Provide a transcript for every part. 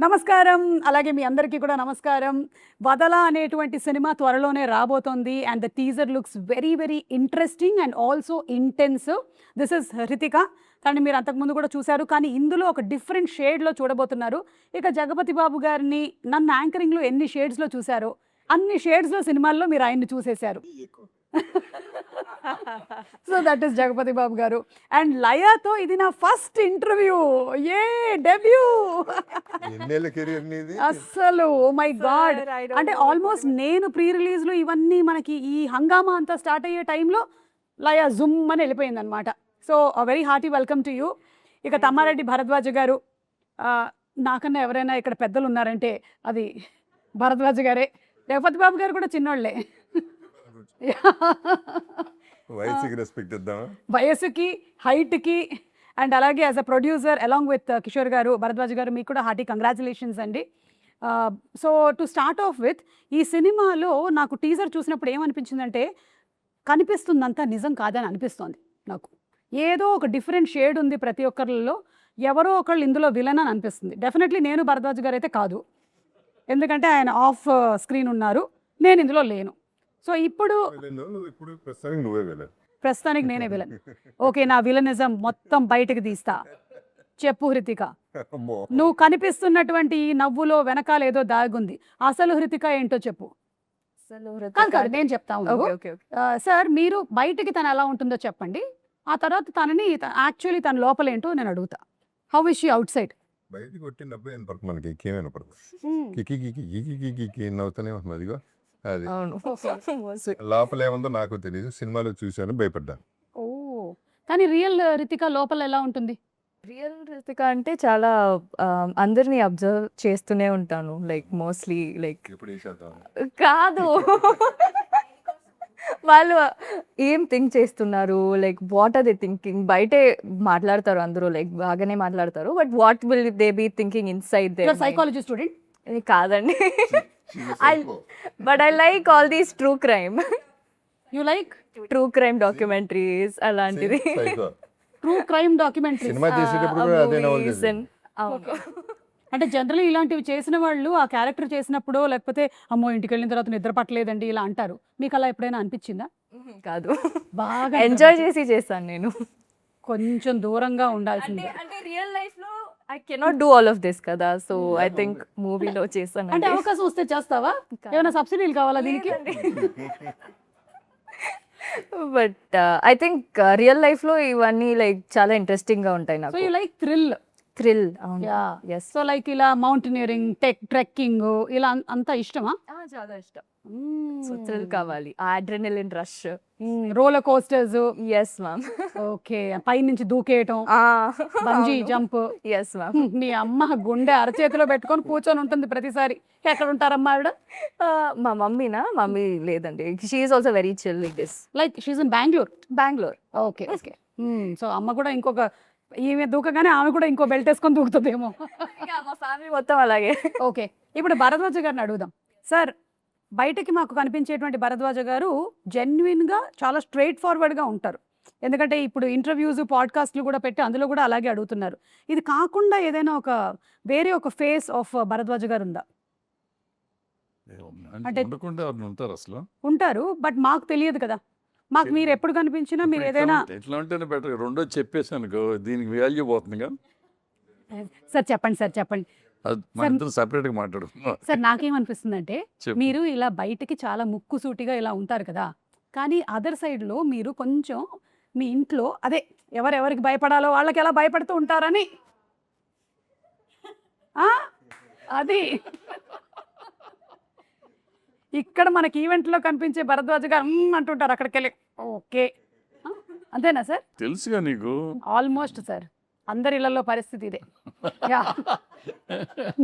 నమస్కారం. అలాగే మీ అందరికీ కూడా నమస్కారం. 'వదల' అనేటువంటి సినిమా త్వరలోనే రాబోతోంది. And the teaser looks very very interesting and also intensive. This is Hrithika. తనని మీరు అంతకుముందు కూడా చూశారు. కానీ ఇందులో ఒక డిఫరెంట్ షేడ్‌లో చూడబోతున్నారు. ఇక జగపతి బాబు గారిని నన్ను యాంకరింగ్‌లో ఎన్ని షేడ్స్‌లో చూశారో, అన్ని షేడ్స్‌లో సినిమాల్లో మీరు ఆయన్ని చూసేశారు. So that is Jagapathi Babu గారు. అండ్ లయతో ఇది నా ఫస్ట్ ఇంటర్వ్యూ. డెబ్యూ. ఎన్నేళ్ళ కెరీర్ నీది? అస్సలు ఓ మై గాడ్. అంటే ఆల్మోస్ట్ నేను ప్రీ రిలీజ్లు ఇవన్నీ మనకి ఈ హంగామా అంతా స్టార్ట్ అయ్యే టైంలో లయ జుమ్ అని వెళ్ళిపోయింది అనమాట. So very hearty welcome to you. ఇక తమ్మారెడ్డి భరద్వాజ గారు, నాకన్నా ఎవరైనా ఇక్కడ పెద్దలు ఉన్నారంటే అది భరద్వాజ గారే. జగపతి బాబు గారు కూడా చిన్నోళ్ళే. వయసుకి రెస్పెక్ట్ ఇద్దామా? వయసుకి, హైట్కి అండ్ అలాగే as a producer along with Kishore గారు, భరద్వాజ్ గారు, మీకు కూడా హార్టీ కంగ్రాచులేషన్స్ అండి. So to start of with, ఈ సినిమాలో నాకు టీజర్ చూసినప్పుడు ఏమనిపించిందంటే, కనిపిస్తుందంతా నిజం కాదని అనిపిస్తోంది నాకు. ఏదో ఒక డిఫరెంట్ షేడ్ ఉంది ప్రతి ఒక్కరిలో. ఎవరో ఒకళ్ళు ఇందులో విలన్ అని అనిపిస్తుంది. డెఫినెట్లీ నేను భరద్వాజ్ గారు అయితే కాదు, ఎందుకంటే ఆయన ఆఫ్ స్క్రీన్ ఉన్నారు, నేను ఇందులో లేను. సో ఇప్పుడు ఇప్పుడు ప్రస్తుతానికి నువ్వే వెళ్ళాలి. ప్రస్తుతానికి నేనే విలన్. ఓకే, నా విలనిజం మొత్తం బయటకు తీస్తా. చెప్పు హృతిక, నువ్వు కనిపిస్తున్నటువంటి ఈ నవ్వులో వెనకాల ఏదో దాగుంది. అసలు హృతిక ఏంటో చెప్పు. కాదు, నేను చెప్తా ఉన్నాను. సార్, మీరు బయటికి తను ఎలా ఉంటుందో చెప్పండి. ఆ తర్వాత తనని యాక్చువల్లీ తన లోపల ఏంటో నేను అడుగుతా. How is she out side? బయటకు కొట్టి నవ్వు వినపడుతుంది, మనకి ఇంకేమైనా పడుతుంది. కికి కికి కికి కికి కికి నవ్వుతూనే ఉంటుంది. అదిగో అది లోపల ఏముందో నాకు తెలియదు, సినిమాలో చూశాను, భయపడ్డాను. ఓ, కానీ రియల్ రితిక లోపల ఎలా ఉంటుంది? రియల్ రితిక అంటే చాలా అందరినీ అబ్జర్వ్ చేస్తూనే ఉంటాను. లైక్ మోస్ట్లీ లైక్ ఎప్పుడు వేసేద్దాం కాదు వాళ్ళు ఏం థింక్ చేస్తున్నారు, like what are they thinking. బయటే మాట్లాడతారు అందరూ, లైక్ బాగానే మాట్లాడతారు, but what will they be thinking inside they. Psychology student కాదండి. But I like all these true crime. You like true crime documentaries అలాంటిది. ట్రూ క్రైమ్ డాక్యుమెంటరీ సినిమా చేసేటప్పుడు కూడా అదే నవ్వులు చేసేది. అంటే జనరల్లీ ఇలాంటివి చేసిన వాళ్ళు ఆ క్యారెక్టర్ చేసినప్పుడు, లేకపోతే అమ్మో ఇంటికి వెళ్ళిన తర్వాత నిద్ర పట్టలేదండి ఇలా అంటారు. మీకు అలా ఎప్పుడైనా అనిపించిందా? కాదు, బాగా ఎంజాయ్ చేసి చేశాను నేను. కొంచెం దూరంగా ఉండాల్సింది. అంటే రియల్ లైఫ్ లో I cannot do all of this కదా, సో ఐ థింక్ మూవీలో చేశాను. అంటే అవకాశం వస్తే చేస్తావా? ఏమైనా సబ్సిడీలు కావాలా దీనికి? But I think real life లో ఇవన్నీ లైక్ చాలా ఇంట్రెస్టింగ్ గా ఉంటాయి సో నాకు. You like thrill. థ్రిల్. అవును. యా. ఎస్, సో లైక్ ఇలా మౌంటైనరింగ్, ట్రెక్కింగ్ ఇలా అంతా ఇష్టమా? చాలా ఇష్టం. సో థ్రిల్ కావాలి, ఆ adrenaline rush. Roller coasters. Yes ma'am. Okay, పై నుంచి దూకేయటం, బంజీ జంప్. Yes ma'am. మీ అమ్మ గుండె అరచేతిలో పెట్టుకొని కూర్చొని ఉంటుంది ప్రతిసారి. ఎక్కడ ఉంటారమ్మా ఆవిడ? మా మమ్మీ లేదండి, she is also very chill like this. Like she's in Bengaluru. Bengaluru. Okay okay. So అమ్మ కూడా ఇంకొక, ఈమె దూకగానే ఆమె కూడా ఇంకో బెల్ట్ వేసుకొని దూకుతుందేమో. మా ఫ్యామిలీ మొత్తం అలాగే. ఓకే, ఇప్పుడు భరద్వాజ గారిని అడుగుదాం. సార్, బయటకి మాకు కనిపించేటువంటి భరద్వాజ గారు జెన్యున్గా చాలా స్ట్రైట్ ఫార్వర్డ్గా ఉంటారు. ఎందుకంటే ఇప్పుడు ఇంటర్వ్యూస్, పాడ్కాస్ట్లు కూడా పెట్టి అందులో కూడా అలాగే అడుగుతున్నారు. ఇది కాకుండా ఏదైనా ఒక వేరే ఒక ఫేస్ ఆఫ్ భరద్వాజ గారు ఉందా? అంటే ఉంటారు అసలు ఉంటారు, బట్ మాకు తెలియదు కదా. మాకు మీరు ఎప్పుడు కనిపించినా మీరు ఏదైనా ఎట్లా ఉంటేనే బెటర్. రెండో చెప్పేసాను దీనికి వాల్యూ పోతుందిగా. సార్ చెప్పండి, సార్ చెప్పండి. మన ఇద్దరు సపరేట్గా మాట్లాడుకున్నాం. సార్, నాకేమనిపిస్తుందంటే చెప్పు. మీరు ఇలా బయటికి చాలా ముక్కుసూటిగా ఇలా ఉంటారు కదా, కానీ అదర్ సైడ్లో మీరు కొంచెం మీ ఇంట్లో అదే ఎవరెవరికి భయపడాలో వాళ్ళకి ఎలా భయపడుతూ ఉంటారని. అది ఇక్కడ మనకి ఈవెంట్లో కనిపించే భరద్వాజ గారు అంటుంటారు అక్కడికి వెళ్ళి. ఓకే, అంతేనా సార్? తెలుసుగా నీకు. ఆల్మోస్ట్ సార్, అందరి ఇళ్లలో పరిస్థితి ఇదే. యా.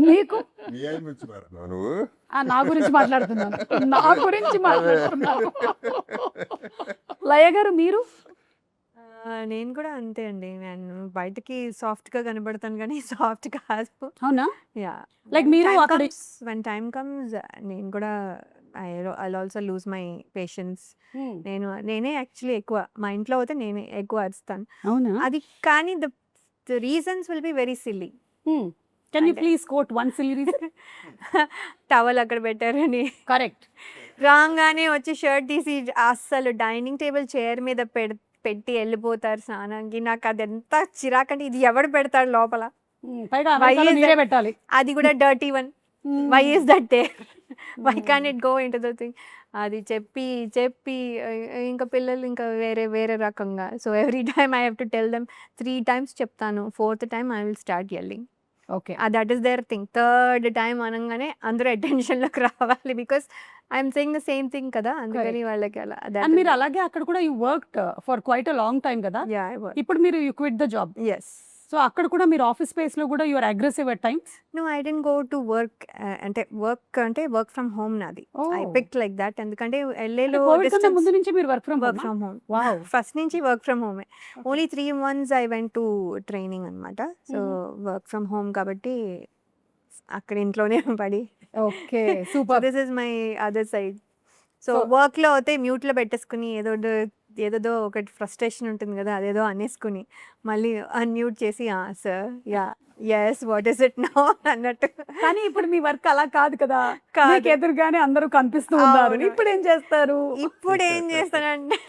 మీకు నువ్వు నా గురించి మాట్లాడుతున్నాను, నా గురించి మాట్లాడుతున్నాను. లయ గారు, మీరు? నేను కూడా అంతే అండి. నేను బయటకి సాఫ్ట్‌గా కనబడతాను గానీ సాఫ్ట్ కాదు. అవునా? యాహ్! లైక్ మీరు అక్కడ వెన్ టైమ్ కమ్స్ నేను కూడా I'll also lose my patience. నేనే యాక్చువల్లీ ఎక్కువ మా ఇంట్లో అయితే నేనే ఎక్కువ అరుస్తాను. అవునా? అది కానీ the reasons will be very silly. Can you please quote one series? Towel అక్కడ పెట్టారని కరెక్ట్. రాగానే వచ్చి షర్ట్ తీసి అస్సలు డైనింగ్ టేబుల్ చైర్ మీద పెట్టి వెళ్ళిపోతారు స్నానానికి. నాకు అది ఎంత చిరాకంటే ఇది ఎవడు పెడతాడు లోపల, పైగా Why అమెరికాలో is మీరే that- పెట్టాలి. అది కూడా dirty one. Why is that they, why can it go into the thing. అది చెప్పి ఇంకా పిల్లలు ఇంకా వేరే రకంగా. So every time I have to tell them 3 times చెప్తాను, 4th time I will start yelling. Okay. That is their thing. 3rd time అనగానే అందరూ అటెన్షన్లోకి రావాలి, because I'm saying the same thing కదా, అందుకని వాళ్ళకి అలా. అండ్ మీరు అలాగే అక్కడ కూడా you worked for quite a long time కదా. ఇప్పుడు మీరు you quit the job. Yes. So అక్కడ కూడా మీరు ఆఫీస్ స్పేస్ లో కూడా you are aggressive at times. No, I don't go to work. అంటే వర్క్ ఫ్రమ్ హోమ్ నాది. I picked like that. ఎందుకంటే ఎల్ఏలో కోవిడ్ కన్నా ముందు నుంచి మీరు work from home. Wow. First నుంచి వర్క్ ఫ్రమ్ హోమే. Only 3 months I went to training అనమాట. సో వర్క్ ఫ్రమ్ హోమ్ కాబట్టి అక్కడ ఇంట్లోనే పడి. Okay, super. This is my other side. So వర్క్లో అయితే మ్యూట్లో పెట్టేసుకుని ఏదో ఒకటి ఫ్రస్ట్రేషన్ ఉంటుంది కదా, అదేదో అనేసుకుని మళ్ళీ అన్మ్యూట్ చేసి sir yes what is it now అన్నట్టు. కానీ ఇప్పుడు మీ వర్క్ అలా కాదు కదా, కాదు. మీకు ఎదురుగానే అందరూ కనిపిస్తూ ఉన్నారు. అవును. ఇప్పుడు ఏం చేస్తారు? ఇప్పుడు ఏం చేస్తానంటే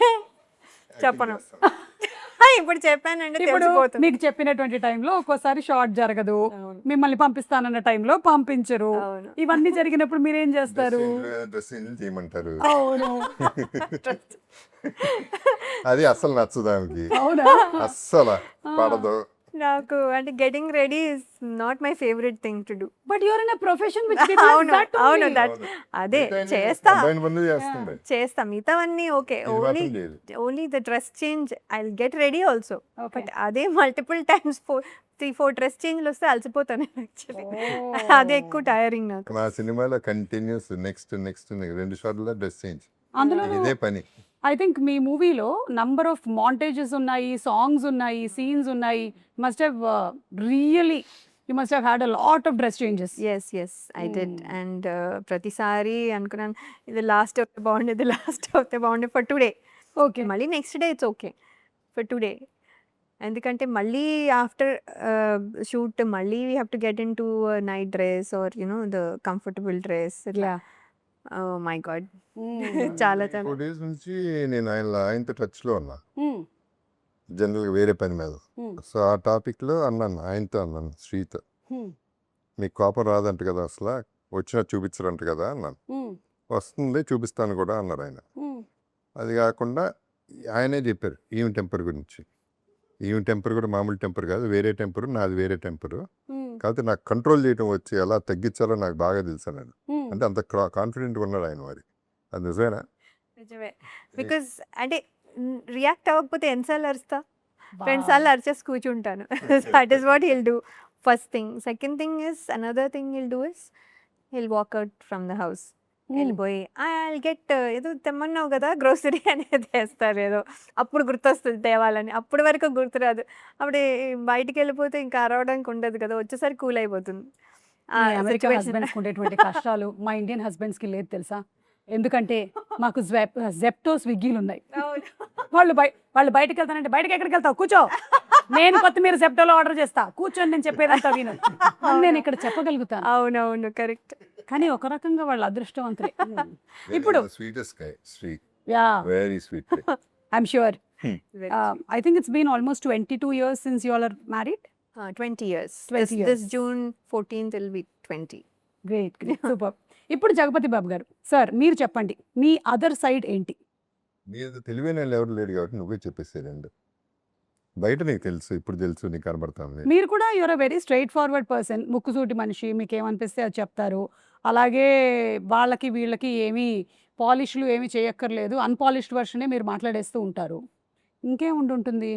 చెప్పను. ఇప్పుడు చెప్పానంటే ఇప్పుడు తెలిసిపోతుంది. మీకు చెప్పినటువంటి టైంలో ఒక్కోసారి షార్ట్ జరగదు, అవును. మిమ్మల్ని పంపిస్తానన్న టైంలో పంపించరు. అవును. ఇవన్నీ జరిగినప్పుడు మీరు ఏం చేస్తారు? డ్రెస్ చేయమంటారు. అవును. అది అస్సలు నచ్చదు ఆమెకి, అవునా? అస్సలు పడదు. నాకు అంటే getting ready is not my favourite thing to do. But your in a profession which అవును అవును దట్ అదే చేస్తా కంబైన్ పనులు చేస్తుంది. మిగతావన్నీ ఓకే. ఇది ఓన్లీ మాత్రం లేదు. Only the dress change I will get ready also. But అదే మల్టిపుల్ టైమ్స్ 3-4 డ్రెస్ చేంజ్లు వస్తే అలసిపోతాను యాక్చువల్లీ. అదే ఎక్కువ టైరింగ్ నాకు. మా సినిమాలో కంటిన్యూస్ నెక్స్ట్ 2 షార్ట్ల డ్రెస్ చేంజ్, అందులో ఇదే పని. ఐ థింక్ మీ మూవీలో నంబర్ ఆఫ్ మాంటేజెస్ ఉన్నాయి, సాంగ్స్ ఉన్నాయి, సీన్స్ ఉన్నాయి. Must have really you must have had a lot of dress changes. Yes I did. And ప్రతిసారి అనుకున్నాను ఇది లాస్ట్ అవుతే బాగుండే ఫర్ టుడే. ఓకే. మళ్ళీ next day it's okay for today. ఎందుకంటే మళ్ళీ ఆఫ్టర్ షూట్ మళ్ళీ we have to get in to night dress are the comfortable dress. My God, చాలా 4 days నుంచి నేను ఆయనతో టచ్లో ఉన్నా, జనరల్గా వేరే పని మీద. సో ఆ టాపిక్లో ఆయనతో అన్నాను, శ్రీతో, మీకు కోపం రాదంట కదా, అసలు వచ్చినా చూపించరంట కదా అన్నాను. వస్తుంది చూపిస్తాను కూడా అన్నారు ఆయన. అది కాకుండా ఆయనే చెప్పారు ఈవెన్ టెంపర్ గురించి. ఈవెన్ టెంపర్ కూడా మామూలు టెంపర్ కాదు, వేరే టెంపర్, నాది వేరే టెంపరు. కాకపోతే నాకు కంట్రోల్ చేయడం వచ్చి ఎలా తగ్గించాలో నాకు బాగా తెలుసు నేను. అంటే అంత కాన్ఫిడెంట్గా ఉన్నాడు ఆయన. మరి అది నిజమేనా? నిజమే. బికాస్ అంటే రియాక్ట్ అవ్వకపోతే ఎన్నిసార్లు అరుస్తా, 2 సార్లు అరిచేసి కూర్చుంటాను. That is what he'll do first thing. Second thing is another thing he'll do is he'll walk out from the house. వెళ్ళిపోయి ఐ గెట్ ఏదో తెమ్మన్నావు కదా గ్రోసరీ అనేది తెస్తారు, ఏదో అప్పుడు గుర్తొస్తుంది తేవాలని. అప్పటి వరకు గుర్తురాదు. అప్పుడు బయటికి వెళ్ళిపోతే ఇంకా అరవడానికి ఉండదు కదా, వచ్చేసరికి కూల్ అయిపోతుంది. అమెరికా హస్బెండ్స్ ఉండేటువంటి కష్టాలు మా ఇండియన్ హస్బెండ్స్ కి లేదు తెలుసా. ఎందుకంటే మాకు జెప్టో స్విగ్గీలు ఉన్నాయి. వాళ్ళు బయటకు వెళ్తానంటే బయటకి ఎక్కడికి వెళ్తావు, కూర్చో, నేను కొత్తిమీర జెప్టోలో ఆర్డర్ చేస్తా, కూర్చొని నేను చెప్పేదంతా విను, నేను ఇక్కడ చెప్పగలుగుతాను. అవునవును కరెక్ట్. కానీ ఒక రకంగా వాళ్ళు అదృష్టవంతులే. ఇప్పుడు sweetest guy, sweet, yeah, very sweet. I'm sure. I think it's been almost 22 years since you all are married. 20 years. 20 years. This June 14th will be 20. Great, super. ఇప్పుడు జగపతి బాబు గారు సార్, మీరు చెప్పండి మీ అదర్ సైడ్ ఏంటి? నీది తెలివైన వాళ్ళు ఎవరు లేడు కాబట్టి నువ్వే చెప్పేసేదండి. బయట నీకు తెలుసు, ఇప్పుడు తెలుసు, నీకు కనబడుతుంది. మీరు కూడా you are a very straightforward person, ముక్కుసూటి మనిషి, మీకు ఏమనిపిస్తే అది చెప్తారు. అలాగే వాళ్ళకి వీళ్ళకి ఏమీ పాలిష్లు ఏమీ చేయక్కర్లేదు, అన్పాలిష్డ్ వర్షనే మీరు మాట్లాడేస్తూ ఉంటారు. ఇంకేం ఉంటుంది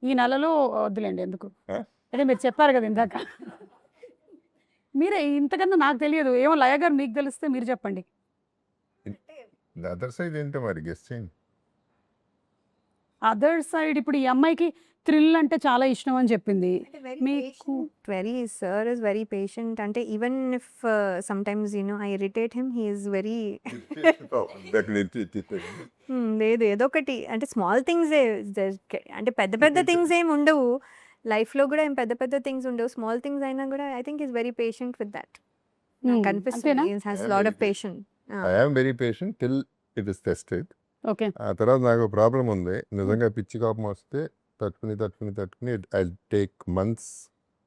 ఈ నెలలో? వద్దులేండి, ఎందుకు అంటే మీరు చెప్పారు కదా ఇందాక. మీరే ఇంతకన్నా నాకు తెలియదు, ఏమో లయ గారు మీకు తెలిస్తే మీరు చెప్పండి. అదర్ సైడ్ ఏంటో మరి గెస్ట్ చేయండి. అదర్ సైడ్ ఇప్పుడు ఈ అమ్మాయికి థ్రిల్ అంటే చాలా ఇష్టం అని చెప్పింది. మీకు sir is very patient. అంటే even if sometimes I irritate him, he is very లేదు ఏదో ఒకటి అంటే స్మాల్ థింగ్స్, అంటే పెద్ద థింగ్స్ ఏమి ఉండవు. లైఫ్లో కూడా ఏం పెద్ద పెద్ద థింగ్స్ ఉండవు, స్మాల్ థింగ్స్ అయినా కూడా I think is very patient with that. అంతేనా? కనిపిస్తుంది has lot of patient. I am very patient till it is tested. Okay. ఆ తర్వాత నాకు ప్రాబ్లం ఉంది, నిజంగా పిచ్చి కోపం వస్తే తట్టుకుని I take months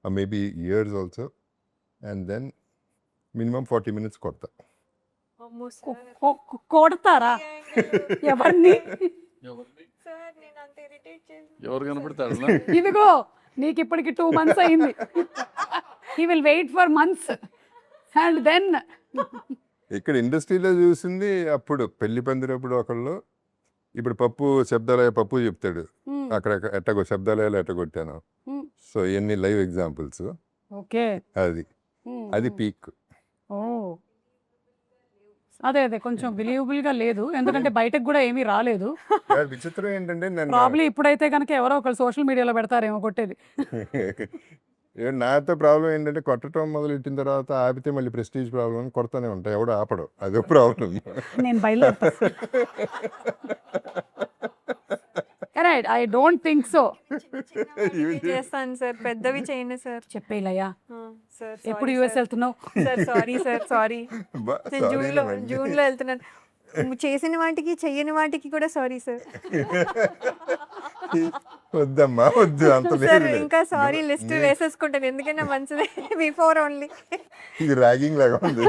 maybe years also, and then minimum 40 minutes కొడతా. కొడతారా ఎవరిని? ఎవరు కనపడతాడు ఇదిగో నీకు ఇప్పటికి 2 months అయింది. He will wait for months and then ఇక్కడ ఇండస్ట్రీలో చూసింది అప్పుడు పెళ్లి పందిరప్పుడు ఒకళ్ళు, ఇప్పుడు పప్పు శబ్దాలయ పప్పు చెప్తాడు, అక్కడ ఎట్టగో శబ్దాలయాలు ఎట్టగొట్టాను. సో ఎన్ని లైవ్ ఎగ్జాంపుల్స్. ఓకే. అది పీక్. ఓ అదే కొంచెం బిలీవబుల్ గా లేదు, ఎందుకంటే బయటకు కూడా ఏమీ రాలేదు. విచిత్రం ఏంటంటే నేను ప్రాబ్లీ ఇప్పుడైతే కనుక ఎవరో ఒకరు సోషల్ మీడియాలో పెడతారేమో కొట్టేది. నాతో ప్రాబ్లం ఏంటంటే కొట్టడం మొదలెట్టిన తర్వాత ఆపితే మళ్ళీ ప్రెస్టీజ్ ప్రాబ్లం అని కొడతానే ఉంటాయి, ఎవడో ఆపడం, అదో ప్రాబ్లం. నేను బయలుదేరుతా. Right, I don't think so. చేస్తాను సార్, పెద్దవి చేయను సార్. చెప్పేలయ్యా, సార్ ఎప్పుడు యూఎస్ వెళ్తున్నావు? సార్ సారీ నేను జూన్లో వెళ్తున్నాను. చేసిన వాటికి చెయ్యని వాటికి కూడా సారీ సార్. వద్దమ్మా వద్దు, అంత సార్ లేదు. ఇంకా సారీ లిస్ట్ వేసేసుకుంటాను, ఎందుకన్నా మంచిది. Before only. ఇది ర్యాగింగ్ లాగా ఉంది.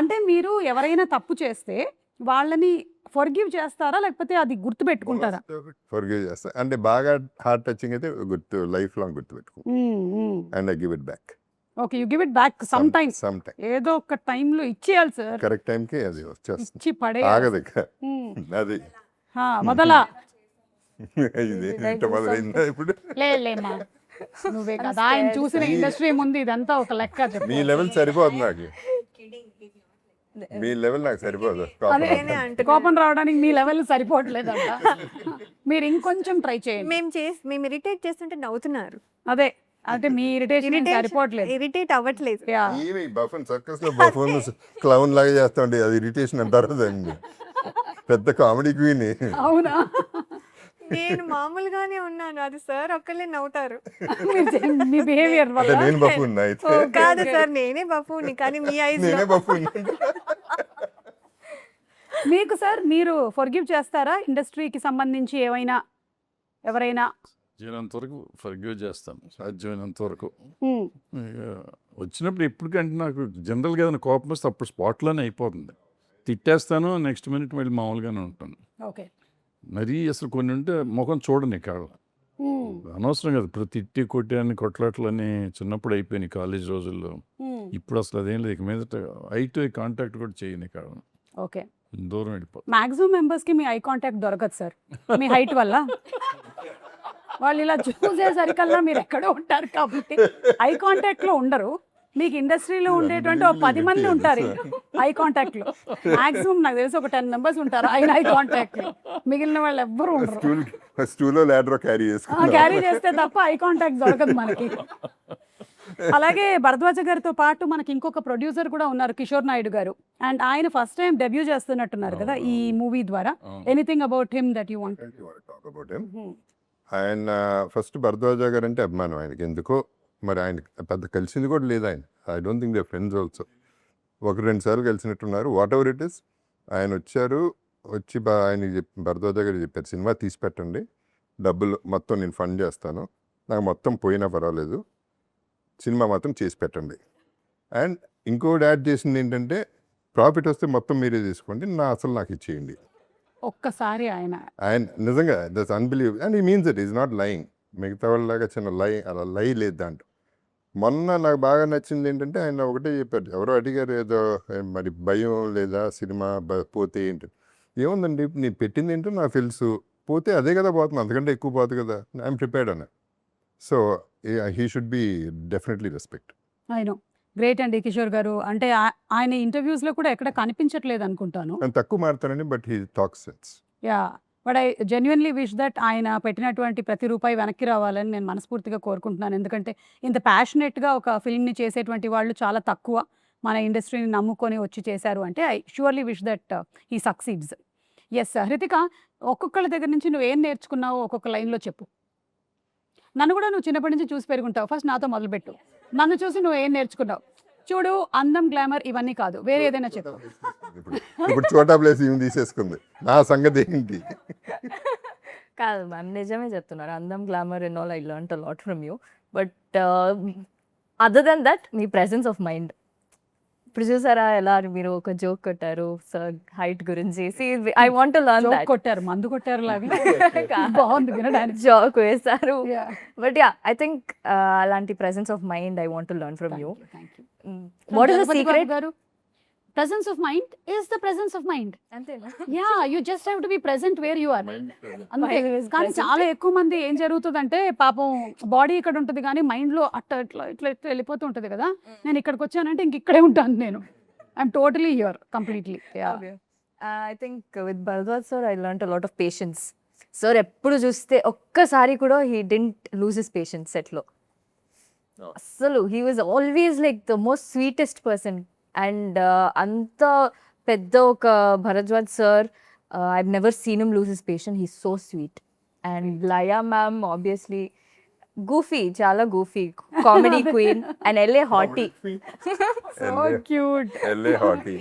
అంటే మీరు ఎవరైనా తప్పు చేస్తే వాళ్ళని ఫర్గివ్ చేస్తారా, లేకపోతే అది గుర్తు పెట్టుకుంటారా? ఫర్గివ్ చేస్తా, అంటే బాగా హార్ట్ టచింగ్ అయితే లైఫ్ లాంగ్ గుర్తు పెట్టుకో, and I give it back. Okay, you give it back some time. ఏదో ఒక టైంలో ఇచ్చేయాలి సార్, కరెక్ట్ టైంకి అది వచ్చేస్తుంది, ఇచ్చి పడే ఆగదు ఇక. అది మొదలా ఇది ఇంత మొదలైందా ఇప్పుడు? లేమ్మా, నువ్వే కదా ఆయన చూసిన ఇండస్ట్రీ ముందు ఇదంతా ఒక లెక్క. చెప్పు. మీ లెవెల్ సరిపోదు నాకు, మీ లెవెల్ నాకు సరిపోదు. కోపం రావడానికి మీ లెవెల్ సరిపోవట్లేదంట. మీరు ఇంకొంచెం ట్రై చేయండి. మేము ఇరిటేట్ చేస్తుంటే నవ్వుతున్నారు. అదే అంటే మీ ఇరిటేషన్ సరిపోవట్లేదు. ఇరిటేట్ అవ్వట్లేదు. బఫన్ సర్కస్ లో బఫన్ క్లౌన్ లాగా చేస్తాండి, అది ఇరిటేషన్ అంటారు దాన్ని. పెద్ద కామెడీ క్వీన్. అవునా? నేను మామూలుగానే ఉన్నాను, అది సార్ ఒక్కళ్ళే నవ్వుతారు. మీ బిహేవియర్ వల్ల. నేను బఫూన్ అయితే కాదు సార్, నేనే బఫూని, కానీ మీ ఐస్ నేనే బఫూన్. మీకు సార్, మీరు ఫర్గివ్ చేస్తారా ఇండస్ట్రీకి సంబంధించి ఎవరైనా? సాధ్యమైనంత వరకు ఫర్గివ్ చేస్తాను, సాధ్యమైనంత వరకు. వచ్చినప్పుడు ఎప్పటికంటే నాకు జనరల్గా ఏదైనా కోపం వస్తే అప్పుడు స్పాట్లోనే అయిపోతుంది, తిట్టేస్తాను, నెక్స్ట్ మినిట్ మళ్ళీ మామూలుగానే ఉంటాను. ఓకే. మరీ అసలు కొన్ని ఉంటే ముఖం చూడని కాదు, అనవసరం కదా. ఇప్పుడు తిట్టి కొట్టాని కొట్లాట్లని చిన్నప్పుడు అయిపోయినాయి కాలేజ్ రోజుల్లో. ఇప్పుడు అసలు అదేం లేదు, ఇక మీదట ఐ టు ఐ కాంటాక్ట్ కూడా చేయని కాదు. ఓకే. దూరం వెళ్ళిపోతుంది. మాక్సిమం మెంబర్స్ కి మీ ఐ కాంటాక్ట్ దొరకదు సార్, మీ హైట్ వల్ల. వాళ్ళు ఇలా చూసేసరికల్లా మీరు ఎక్కడో ఉంటారు కాబట్టి ఐ కాంటాక్ట్ లో ఉండరు. మీకు ఇండస్ట్రీలో ఉండేటువంటి ఒక 10 మంది ఉంటారు ఐ కాంటాక్ట్ లో. మాక్సిమం నాకు తెలిసి ఒక 10 members ఉంటారు ఆయన ఐ కాంటాక్ట్ లో, మిగిలిన వాళ్ళు ఎవ్వరు ఉండరు. క్యారీ చేస్తే తప్ప ఐ కాంటాక్ట్ దొరకదు మనకి. అలాగే భరద్వాజ గారితో పాటు మనకి ఇంకొక ప్రొడ్యూసర్ కూడా ఉన్నారు, కిషోర్ నాయుడు గారు. అండ్ ఆయన ఫస్ట్ టైం డెబ్యూ చేస్తున్నట్టున్నారు కదా ఈ మూవీ ద్వారా. Anything about him that you want? ఆయన ఫస్ట్ భరద్వాజ గారు అంటే అభిమానం ఆయనకి, ఎందుకో మరి ఆయన పెద్ద కలిసింది కూడా లేదు ఆయన. I don't think they friends also. 1-2 సార్లు కలిసినట్టున్నారు. వాట్ ఎవర్ ఇట్ ఈస్, ఆయన వచ్చారు, వచ్చి ఆయన భరద్వాజ గారు చెప్పారు, సినిమా తీసి పెట్టండి, డబ్బులు మొత్తం నేను ఫండ్ చేస్తాను, నాకు మొత్తం పోయినా పర్వాలేదు, సినిమా మాత్రం చేసి పెట్టండి. అండ్ ఇంకోటి యాడ్ చేసింది ఏంటంటే, ప్రాఫిట్ వస్తే మొత్తం మీరే తీసుకోండి, నాకు ఇచ్చేయండి. ఒక్కసారి ఆయన నిజంగా దట్స్ అన్బిలీవబుల్. అండ్ ఈ means it is not lying. మిగతా వాళ్ళలాగా చిన్న అలా లై లేదు దాంట్లో. మొన్న నాకు బాగా నచ్చింది ఏంటంటే, ఆయన ఒకటే చెప్పారు, ఎవరో అడిగారు ఏదో మరి భయం లేదా సినిమా పోతే ఏంటి. ఏముందండి, నేను పెట్టింది ఏంటో నాకు తెలుసు, పోతే అదే కదా పోతుంది, అంతకంటే ఎక్కువ పోతుంది కదా, ఐఎమ్ ప్రిపేర్డ్ అన్న. So he should be definitely respect. I know. Great అండి కిషోర్ గారు. అంటే ఆయన ఇంటర్వ్యూస్లో కూడా ఎక్కడ కనిపించట్లేదు అనుకుంటాను. నేను తక్కువ మారుతానండి, but he talks sense. Yeah, but I genuinely wish that ఆయన పెట్టినటువంటి ప్రతి రూపాయి వెనక్కి రావాలని నేను మనస్ఫూర్తిగా కోరుకుంటున్నాను. ఎందుకంటే ఇంత ప్యాషనెట్గా ఒక ఫిల్మ్ని చేసేటువంటి వాళ్ళు చాలా తక్కువ మన ఇండస్ట్రీని నమ్ముకొని వచ్చి చేశారు అంటే I surely wish that he succeeds. Yes Hritika, ఒక్కొక్కళ్ళ దగ్గర నుంచి నువ్వు ఏం నేర్చుకున్నావో ఒక్కొక్క లైన్లో చెప్పు. నన్ను కూడా నువ్వు చిన్నప్పటి నుంచి చూసి పెరుగుంటావు. ఫస్ట్ నాతో మొదలుపెట్టు. నన్ను చూసి నువ్వు ఏం నేర్చుకున్నావు? చూడు, అందం, గ్లామర్ ఇవన్నీ కాదు, వేరే ఏదైనా చెప్పు. ఇప్పుడు చోటా ప్లేస్ ఏమి తీసేసుకుంది, నా సంగతి ఏంటి? కాదు మ్యామ్, నిజమే చెప్తున్నారు. అందం, glamour and all I learn a lot from you. But other than that మీ ప్రెసెన్స్ ఆఫ్ మైండ్. ఇప్పుడు చూసారా ఎలా మీరు ఒక జోక్ కొట్టారు సార్ హైట్ గురించి. I want to learn joke that. కొట్టారు, మందు కొట్టారు లాగా బాగుంది వినడానికి. జోక్ వేశారు. Yeah. But yeah, I think అలాంటి presence of mind I want to learn from you. Thank you. What is the Jagapathi secret? Babu garu, presence of mind is the presence of mind. అంతేనా? Yeah, you just have to be present where you are. అంతే. Mind is కానీ present. చాలా ఎక్కువ మంది ఏం జరుగుతుందంటే పాపం body ఇక్కడ ఉంటుంది కానీ మైండ్ లో అట్లా ఇట్లా ఇట్లా ఇట్లా వెళ్ళిపోతూ ఉంటుంది కదా. నేను ఇక్కడికి వచ్చానంటే ఇంక ఇక్కడే ఉంటాను నేను. I'm totally here completely. I think with Bharadwaj sir I learn a lot of patience. Sir ఎప్పుడు చూస్తే ఒక్కసారి కూడా he didn't lose his patience సెట్లో. అస్సలు he was always like the most sweetest person. And అంత పెద్ద ఒక Bharadwaj sir, I've never seen him lose his patience. He so sweet. And Laya ma'am obviously goofy, చాలా goofy, comedy queen and LA hottie. So cute. LA hottie.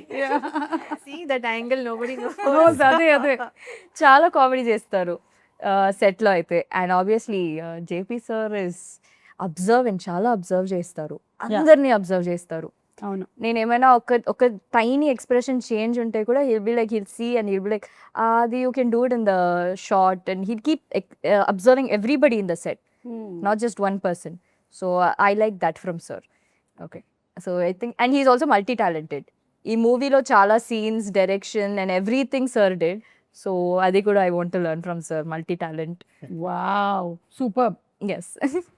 See that angle, nobody knows. అదే అదే. చాలా comedy చేస్తారు సెట్లో అయితే. And obviously JP sir is observe, చాలా observe చేస్తారు, అందరినీ అబ్జర్వ్ చేస్తారు. అవును. నేను ఏమైనా ఒక టైనీ ఎక్స్ప్రెషన్ చేంజ్ ఉంటే కూడా he'll be like, he'll see and he'll be like అది you can do it in the shot. And he'll keep observing everybody in the set, not just one person. So I like that from sir. Okay, so I think, and he's also multi-talented. Ee movie lo chala scenes, direction and everything sir did. So adi kuda I want to learn from sir, multi-talent. Wow, super. Yes.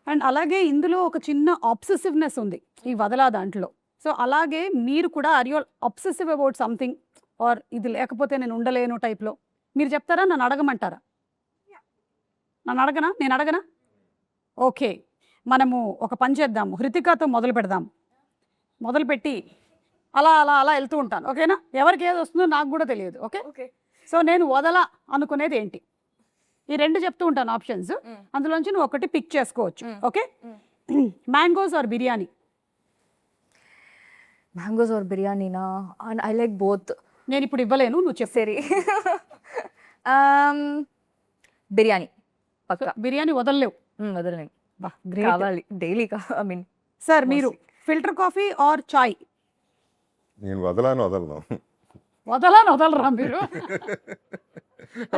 And అలాగే ఇందులో ఒక చిన్న ఆబ్సెసివ్నెస్ ఉంది ఈ వదలా దాంట్లో. So అలాగే మీరు కూడా or you obsessive about something, or ఇది లేకపోతే నేను ఉండలేను టైప్లో? మీరు చెప్తారా, నన్ను అడగమంటారా? నేను అడగనా? ఓకే, మనము ఒక పని చేద్దాము, హృతికాతో మొదలు పెడదాము. మొదలుపెట్టి అలా అలా అలా వెళ్తూ ఉంటాను, ఓకేనా? ఎవరికి ఏది వస్తుందో నాకు కూడా తెలియదు. ఓకే. Okay. సో నేను వదల అనుకునేది ఏంటి? ఈ రెండు చెప్తూ ఉంటాను ఆప్షన్స్, అందులోంచి నువ్వు ఒకటి పిక్ చేసుకోవచ్చు. Okay. Mangoes or biryani? Mangoes or biryani na? And I like both. నేను ఇప్పుడు ఇవ్వలేను, నువ్వు చెప్పు. Seri. Biryani. Pakka. బిర్యానీ వదలలేవు. వదలని గ్రేట్. కావాలి డైలీ. ఐ మీన్ సార్ మీరు ఫిల్టర్ కాఫీ ఆర్ చాయ్? నేను వదలను. వదలరా మీరు?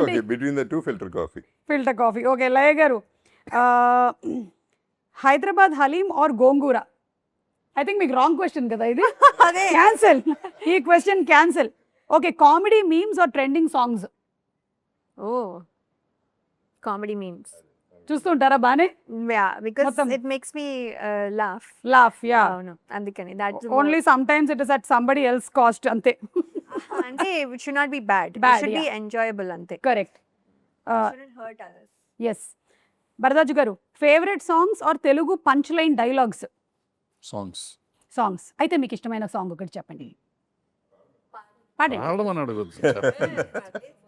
Okay, between the two filter coffee. Filter coffee. Okay. Laya garu, Hyderabad haleem or gongura? I think మీకు రాంగ్ క్వశ్చన్ కదా ఇది. అదే. క్యాన్సల్, ఈ question cancel. Okay. Comedy memes or trending songs? Oh, comedy memes. చూస్తుంటారా బానే? Yeah, because మొత్తం. it makes me laugh. Laugh. Yeah. Oh no, అందుకని that's only some times it is at somebody else cost, అంతే. అంటే it should not be bad. Bad, It should be yeah. enjoyable అంతే. Correct. It shouldn't hurt others. Yes. Bharadwaj garu, favourite songs or Telugu punch line dialogues? Songs అయితే మీకు ఇష్టమైన song ఒకటి చెప్పండి. పాడండి పాడమని అడగొచ్చు.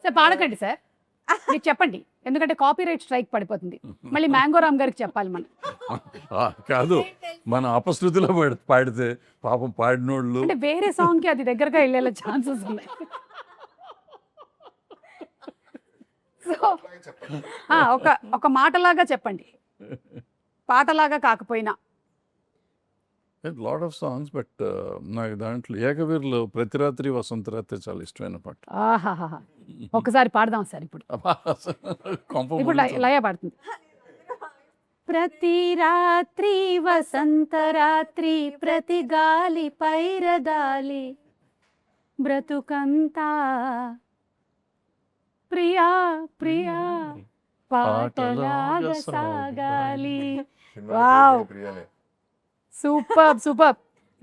సార్. పాడకండి సార్, మీరు చెప్పండి, ఎందుకంటే కాపీరైట్ స్ట్రైక్ పడిపోతుంది. మళ్ళీ మ్యాంగో రామ్ గారికి చెప్పాలి మనం. కాదు, మన అపశృతిలో పాడితే పాపం పాడినోళ్ళు. అంటే వేరే సాంగ్ కి అది దగ్గరగా వెళ్ళే ఛాన్సెస్ ఉన్నాయి. సో ఒక మాటలాగా చెప్పండి, పాటలాగా కాకపోయినా. లాట్ ఆఫ్ సాంగ్స్, బట్ నాకు దాంట్లో ఏకవీరులో ప్రతి రాత్రి వసంత రాత్రి చాలా ఇష్టమైన పాట. ఆహాహా, ఒకసారి పాడదాం సార్ ఇప్పుడు. ఇప్పుడు లయ పాడుతుంది. ప్రతి రాత్రి వసంత రాత్రి, ప్రతి గాలి పైరదాలి, బ్రతుకంతా ప్రియా ప్రియా పాటలాగా సాగాలి. Wow, super.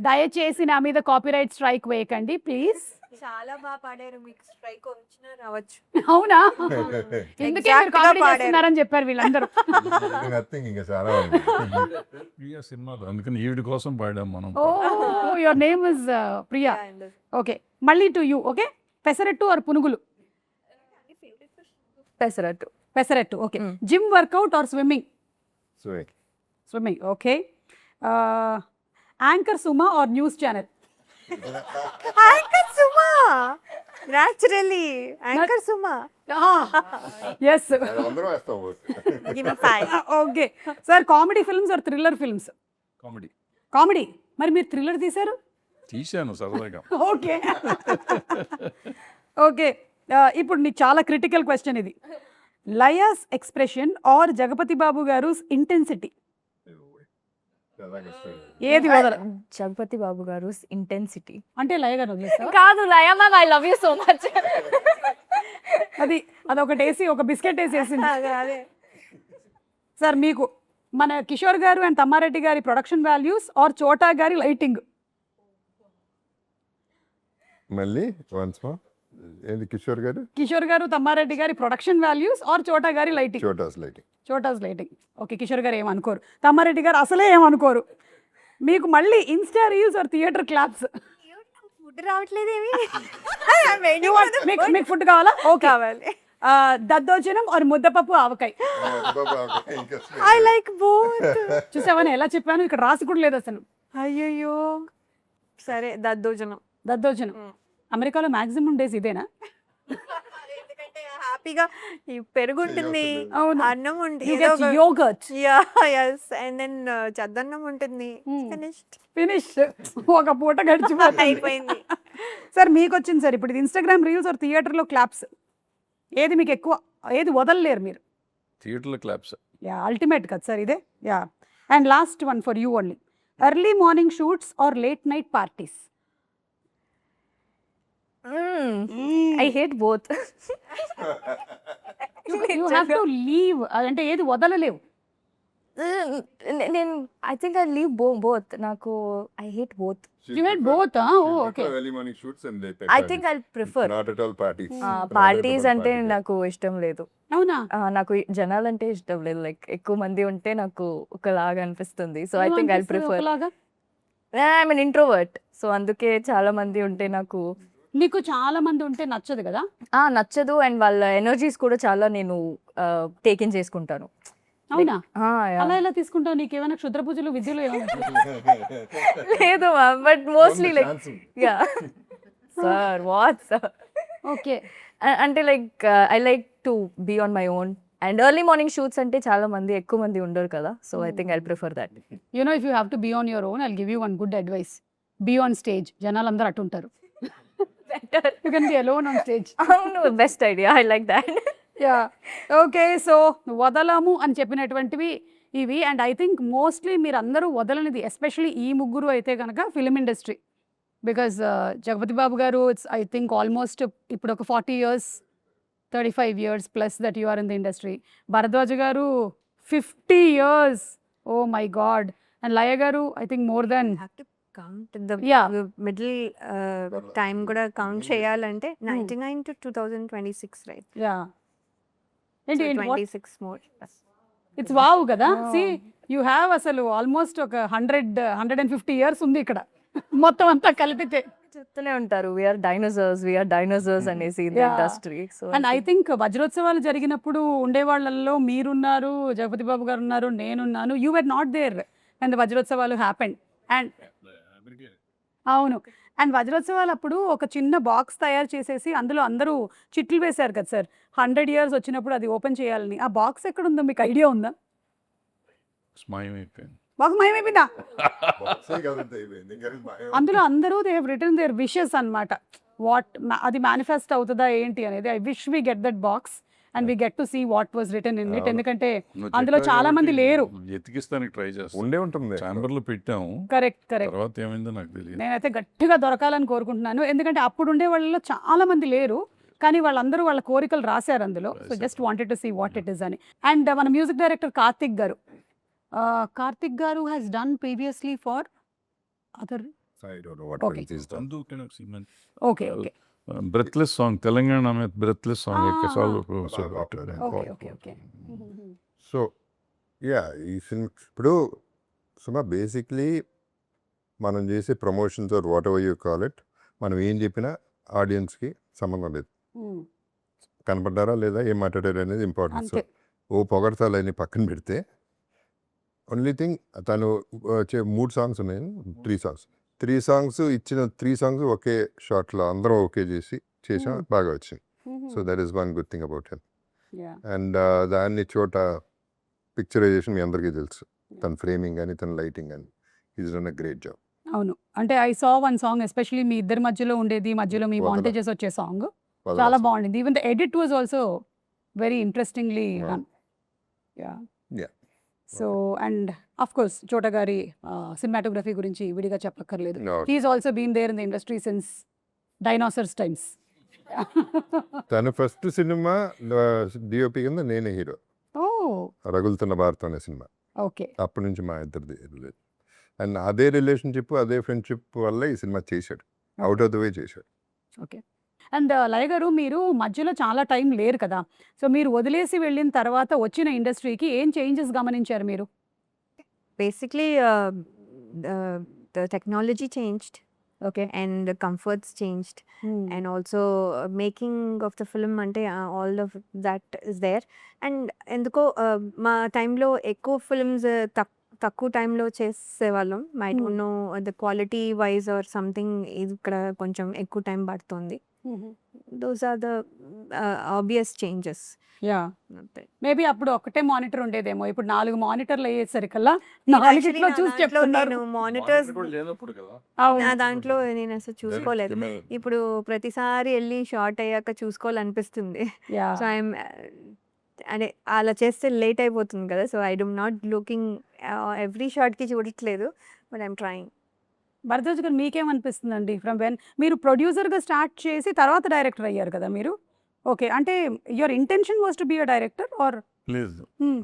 దయచేసి నా మీద కాపీరైట్ స్ట్రైక్ వేయకండి ప్లీజ్. చాలా బాగా పాడారు, మీకు స్ట్రైక్ వచ్చినా రావచ్చు. అవునా? ఎందుకే Exact గా కామెడీ పాడారు. చేస్తున్నారని చెప్పారు వీళ్ళందరూ. ఇంకా చాలా ప్రియా సినిమాలో, అందుకని ఈవిడ కోసం పాడాం మనం. Oh, your name is Priya. Okay, మళ్ళీ to you. Okay. Pesarattu or punugulu? Pesarattu. Pesarattu. Okay. Gym workout or swimming? Swimming. Okay. Anchor Suma or news channel? Anchor Suma, naturally anchor Suma. Yes. అందరూ వేస్తాం Give me 5. Okay sir, comedy films or thriller films? Comedy comedy. మరి మీరు thriller తీశారు? తీశాను సరదాగా. Okay. Okay, ఇప్పుడు నీకు చాలా క్రిటికల్ క్వశ్చన్ ఇది. లయాస్ ఎక్స్ప్రెషన్ ఆర్ జగపతి బాబు గారు ఇంటెన్సిటీ? ఏది వదల? జగపతి బాబు గారు ఇంటెన్సిటీ. అంటే లయ గారు వదిలేస్తావా? కాదు Laya ma'am, I love you so much. అదొకటి వేసి ఒక బిస్కెట్ వేసేసింది. అదే సార్ మీకు మన కిషోర్ గారు అండ్ తమ్మారెడ్డి గారి ప్రొడక్షన్ వాల్యూస్ ఆర్ చోటా గారి లైటింగ్? మళ్ళీ వన్స్ మోర్. ఏంది కిషోర్ గారు? కిషోర్ గారు తమ్మారెడ్డి గారి ప్రొడక్షన్ వాల్యూస్ ఆర్ చోటా గారి lighting? Chota's lighting. Chota's lighting. Okay, Kishore garu ఏమనుకోరు, తమ్మారెడ్డి గారు అసలే ఏమనుకోరు. మీకు మళ్ళీ Insta reels or theatre claps? Food రావట్లేదేమి. మీకు ఫుడ్ కావాలా? ఓకే. కావాలి. Daddojanam or muddapappu avakaya? I like both. చూసావని ఎలా చెప్పాను, ఇక్కడ రాసి కూడా లేదు అసలు. అయ్యయ్యో, సరే దద్దోజనం. దద్దోజనం. అమెరికాలో మాక్సిమం డేస్ ఇదేనా? ఎందుకంటే హ్యాపీగా ఈ పెరుగు ఉంటుంది, అవును. అన్నం You get yogurt. And then చద్దన్నం ఉంటుంది. ఫినిష్. ఒక పూట గడిచిపోతుంది. అయిపోయింది. సార్ మీకు వచ్చింది సార్ ఇప్పుడు ఇన్స్టాగ్రామ్ రీల్స్ ఆర్ థియేటర్లో క్లాప్స్? ఏది మీకు ఎక్కువ, ఏది వదలలేరు మీరు? థియేటర్లో క్లాప్స్. యా, అల్టిమేట్ కదా సార్ ఇదే. Yeah. And last one for you only, early morning shoots or late night parties? I hate both. You have to leave, అంటే ఏది వదలలేవు? నేను I think I leave both. నాకు I hate both. You had both, okay. Early morning shoots and late night I parties. Think I prefer Not at all parties. Parties అంటే నాకు ఇష్టం లేదు. అవునా? నాకు జనాలంటే ఇష్టం లేదు. లైక్ ఎక్కువ మంది ఉంటే నాకు ఒకలాగా అనిపిస్తుంది. So I think I prefer. I mean introvert, so అందుకే చాలా మంది ఉంటే నాకు నీకు చాలా మంది ఉంటే నచ్చదు కదా? నచ్చదు. అండ్ వాళ్ళ ఎనర్జీస్ కూడా చాలా నేను టేకిన్ చేసుకుంటాను. అవునా? Yeah. అలా ఎలా తీసుకుంటావు? నీకేమైనా క్షుద్ర పూజలు విద్యలు ఏమైనా? లేదు ma'am, but mostly like yeah sir what sir. Okay. అంటే like I like to be on my own. And early morning shoots అంటే చాలా మంది ఎక్కువ మంది ఉండరు కదా, so I think I prefer that. You know, if you have to be on your own, I'll give you one good advice. Be on stage. జనాలు అందరూ అటు ఉంటారు. You can be alone on stage. అవును, best idea. I like that. Yeah. Okay, so వదలము అని చెప్పినటువంటివి ఇవి. And I think mostly మీరు అందరూ వదలనిది, ఎస్పెషలీ ఈ ముగ్గురు అయితే కనుక film industry. Because Jagapathi Babu గారు, ఇట్స్ ఐ థింక్ ఆల్మోస్ట్ ఇప్పుడు ఒక 40 years, 35 years plus that you are in the industry. Bharadwaja garu 50 years. Oh my God. And Laya garu I think more than. Count the Yeah. Middle time కూడా count చేయాలంటే 99 to 2026, రైట్? Yeah. ఏంటి 26 more. It's wow కదా. See you have అసలు almost ఒక 150 years ఉంది ఇక్కడ మొత్తం అంతా కలిపితే. చెప్తూనే ఉంటారు వీఆర్ డైనోసార్స్ అనేసి in Yeah. Industry. So and I think వజ్రోత్సవాలు జరిగినప్పుడు ఉండే వాళ్ళల్లో మీరున్నారు, జగపతి బాబు గారు ఉన్నారు, నేనున్నాను. You were not there and the వజ్రోత్సవాలు హ్యాపెండ్. అండ్ అవును, అండ్ వజ్రోత్సవాలు అప్పుడు ఒక చిన్న బాక్స్ తయారు చేసేసి అందులో అందరూ చిట్లు వేశారు కదా సార్. 100 years వచ్చినప్పుడు అది ఓపెన్ చేయాలని. ఆ బాక్స్ ఎక్కడ ఉందో మీకు ఐడియా ఉందా? స్మాయమైపోయింది. బాక్స్ మాయమైపోయిందా? Boxing కదంతా అయిపోయింది. ఇంకా భయం. అందులో అందరూ they have written their wishes అనమాట. వాట్ అది మేనిఫెస్ట్ అవుతుందా ఏంటి అనేది. I wish we get that box and we get to see what was written in it. ఎందుకంటే నువ్వు అందులో చెప్పావు చాలా మంది కాబట్టి లేరు. ఎతికిస్తానికి ట్రై చేస్తాను. ఉండే ఉంటుంది. ఛాంబర్లో పెట్టాము, కరెక్ట్. తర్వాత ఏమైందో నాకు తెలియదు. నేనైతే గట్టిగా దొరకాలని కోరుకుంటున్నాను. ఎందుకంటే అప్పుడు ఉండే వాళ్ళలో చాలా మంది లేరు, కానీ వాళ్ళందరూ వాళ్ళ కోరికలు రాశారు అందులో. So just wanted to see what it is అని. అండ్ మన మ్యూజిక్ డైరెక్టర్ కార్తిక్ గారు has done previously for other. I don't know what Okay. else is done. Okay okay breathless song, Telangana మీద బ్రెత్లెస్ సాంగ్ యొక్క సాల్వ్. Okay okay okay. So yeah, ఈ cinema ఇప్పుడు సుమా basically మనం చేసే promotions or whatever you call it, మనం ఏం చెప్పినా ఆడియన్స్కి సంబంధం లేదు. కనపడ్డారా లేదా, ఏం మాట్లాడారు అనేది ఇంపార్టెంట్. సో అంతే. ఓ పొగడతాలని పక్కన పెడితే ఓన్లీ థింగ్ తను 3 సాంగ్స్ ఉన్నాయి, 3 సాంగ్స్ ఇచ్చిన 3 సాంగ్స్ ఒకే షాట్లో అందరం ఓకే చేసాం, బాగా వచ్చింది. So that is one good thing about him. And దాన్ని చోట పిక్చరైజేషన్ మీ అందరికీ తెలుసు, తన ఫ్రేమింగ్ కానీ తన లైటింగ్ కానీ is done a great job. అవును. అంటే I saw one song especially మీ ఇద్దరి మధ్యలో ఉండేది, మధ్యలో మీ వదల. మాంటేజెస్ వచ్చే సాంగ్ చాలా బాగుండింది. Even the edit was also very interestingly Wow. Done. Yeah. Yeah. So and of course Chota గారి సినిమాటోగ్రఫీ గురించి విడిగా చెప్పక్కర్లేదు. No. He's also been there in the industry since dinosaurs times. తన ఫస్ట్ సినిమా డిఓపి కింద నేనే hero, ఓ రగులుతున్న భారతం అనే cinema. Okay. అప్పటి నుంచి మా ఇద్దరిది రిలేషన్, అండ్ అదే రిలేషన్షిప్ అదే ఫ్రెండ్షిప్ వల్ల ఈ సినిమా చేశాడు, అవుట్ ఆఫ్ ద వే చేశాడు. ఓకే. అండ్ లయ గారు, మీరు మధ్యలో చాలా టైం లేరు కదా, సో మీరు వదిలేసి వెళ్ళిన తర్వాత వచ్చిన ఇండస్ట్రీకి ఏం చేంజెస్ గమనించారు మీరు? Basically, the technology changed okay. and the comforts changed, and also making of the film ante all of that is there. And ఎందుకో మా టైంలో ఎక్కువ ఫిల్మ్స్ తక్కువ టైంలో చేసేవాళ్ళం. I don't know the quality wise or something, ఇక్కడ కొంచెం ఎక్కువ టైం పడుతుంది. Those are the obvious changes. Yeah. Maybe అప్పుడు ఒకటే మానిటర్ ఉండేదేమో, ఇప్పుడు 4 మానిటర్లు అయ్యేసరికల్లా 4ట్లో చూసి చెప్తున్నారు. నేను మానిటర్స్ కూడా లేనప్పుడు కదా. నా దాంట్లో నేను అసలు చూసుకోలేదు. ఇప్పుడు ప్రతిసారి వెళ్ళి షార్ట్ అయ్యాక చూసుకోవాలనిపిస్తుంది. యా. సో ఐఎమ్ అంటే అలా చేస్తే లేట్ అయిపోతుంది కదా. So I don't not looking every షార్ట్కి చూడట్లేదు, బట్ ఐఎమ్ ట్రయింగ్. భరద్వాజ్ గారు, మీకేమనిపిస్తుందండి? ఫ్రమ్ వెన్ మీరు ప్రొడ్యూసర్గా స్టార్ట్ చేసి తర్వాత డైరెక్టర్ అయ్యారు కదా మీరు. ఓకే. అంటే your intention was to be a director or? లేదు,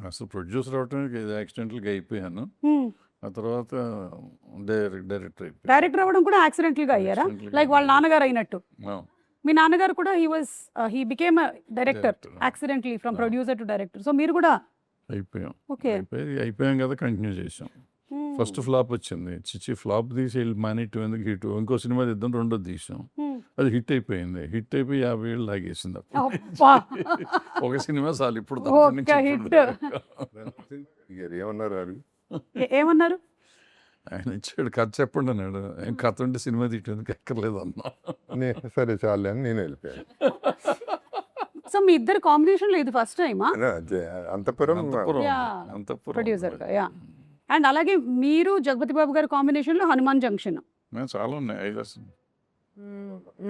అసలు ప్రొడ్యూసర్ అవడానికి యాక్సిడెంటల్గా అయిపోయాను. ఆ తర్వాత డైరెక్టర్ అయిపోయాను. డైరెక్టర్ అవ్వడం కూడా యాక్సిడెంటల్గా అయ్యారా? Accidentally లైక్ వాళ్ళ నాన్నగారు అయినట్టు. ఆ, మీ నాన్నగారు కూడా he became director Director. Accidentally from Ah. Producer to director. So మీరు కూడా అయిపోయాం. ఓకే. అయిపోయాం కదా, కంటిన్యూ చేసాం. ఫస్ట్ ఫ్లాప్ వచ్చింది, చిచ్చి ఫ్లాప్ తీసి వెళ్ళి మానేట్టు ఎందుకు హిట్, ఇంకో సినిమా తీద్దాం, రెండోది తీసాం, అది హిట్ అయిపోయింది. హిట్ అయిపోయి 50 ఏళ్ళు లాగేసింది. అబ్బా. ఒక సినిమా చాలు ఇప్పుడు ఒక్క hit. ఏమన్నారు వారు? ఏమన్నారు? ఆయన ఇచ్చాడు, కథ చెప్పండి అన్నాడు. ఏం కథ ఉంటే సినిమా తీయడానికి ఎక్కర్లేదు అన్నా. సరే చాలే అని నేను వెళ్ళిపోయాను. సో మీ ఇద్దరు కాంబినేషన్లో ఇది ఫస్ట్ టైమా? అంతపురం ప్రొడ్యూసర్గా. యా. అండ్ అలాగే మీరు జగపతి బాబు గారి కాంబినేషన్లో హనుమాన్ జంక్షన్. చాలా ఉన్నాయి, 5 అసలు.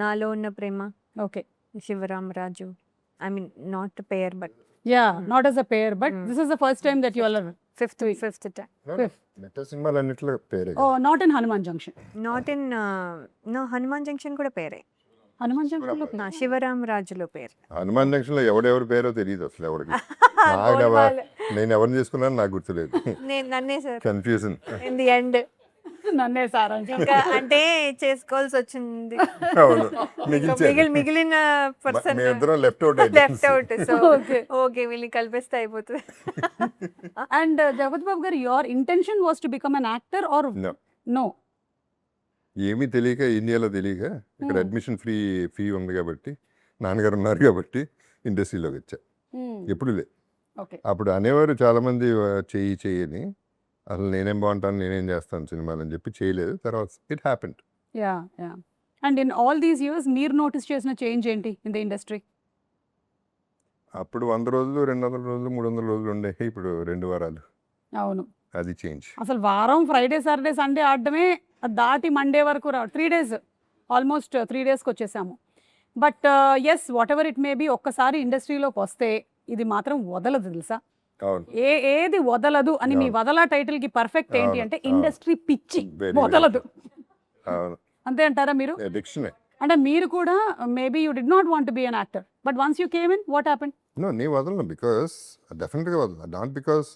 నాలో ఉన్న ప్రేమ, okay. Sivaramaraju. I mean not pair but yeah, not as a pair, but this is the first time that you all are fifth time. సినిమాలు అన్నిట్లో పేరే. Oh not in Hanuman Junction. Not in no, Hanuman Junction కూడా పేరే. హనుమాన్ జంక్షన్లో నా శివరామరాజులో పేరు. Hanuman junction లో ఎవడెవరి పేరో తెలియదు అసలు ఎవరికి. నేను ఎవరిని చేసుకున్నాను నాకు గుర్తులేదు. నన్నే sir confusion. In the end నన్నే సారా. ఇంకా అంటే చేసుకోవాల్సి వచ్చింది. అవును, మిగిల్చాను. మిగిలిన పర్సన్ మేమిద్దరం left out left out. So okay. Okay, వీళ్ళని కలిపేస్తే అయిపోతుంది. అండ్ జగపతి బాబు గారు, your intention was to become an actor or no? ఏమీ తెలియక, ఇండియాలో తెలియక, ఇక్కడ అడ్మిషన్ ఫీ ఉంది కాబట్టి, నాన్నగారు ఉన్నారు కాబట్టి ఇండస్ట్రీలోకి వచ్చా. ఎప్పుడు లే. ఓకే. అప్పుడు అనేవారు చాలామంది చేయని, అసలు నేనేం బాగుంటాను, నేనేం చేస్తాను సినిమాలు అని చెప్పి చేయలేదు. తర్వాత it happened. Yeah. Yeah. And in all these years మీరు నోటీస్ చేసిన చేంజ్ ఏంటి ఇన్ ద ఇండస్ట్రీ? అప్పుడు 100 రోజులు, 200 రోజులు, 300 రోజులు ఉండే, ఇప్పుడు 2 వారాలు. అవును. అది చేంజ్. అసలు వారం ఫ్రైడే సాటర్డే సండే ఆడడమే, అది దాటి మండే వరకు 3 డేస్, ఆల్మోస్ట్ 3 డేస్కి వచ్చేసాము. But yes, whatever it may be, ఒక్కసారి ఇండస్ట్రీలోకి వస్తే ఇది మాత్రం వదలదు తెలుసా. అవును. ఏది వదలదు అని మీ వదల టైటిల్కి పర్ఫెక్ట్ ఏంటి అంటే ఇండస్ట్రీ పిచ్చి వదలదు. అవును, అంతే అంటారా మీరు? అడిక్షనే. అంటే మీరు కూడా maybe you did not want be an actor, but once you came in, what happened? No, నీ వదలను. బికాస్ డెఫినెట్గా వదలను. Not because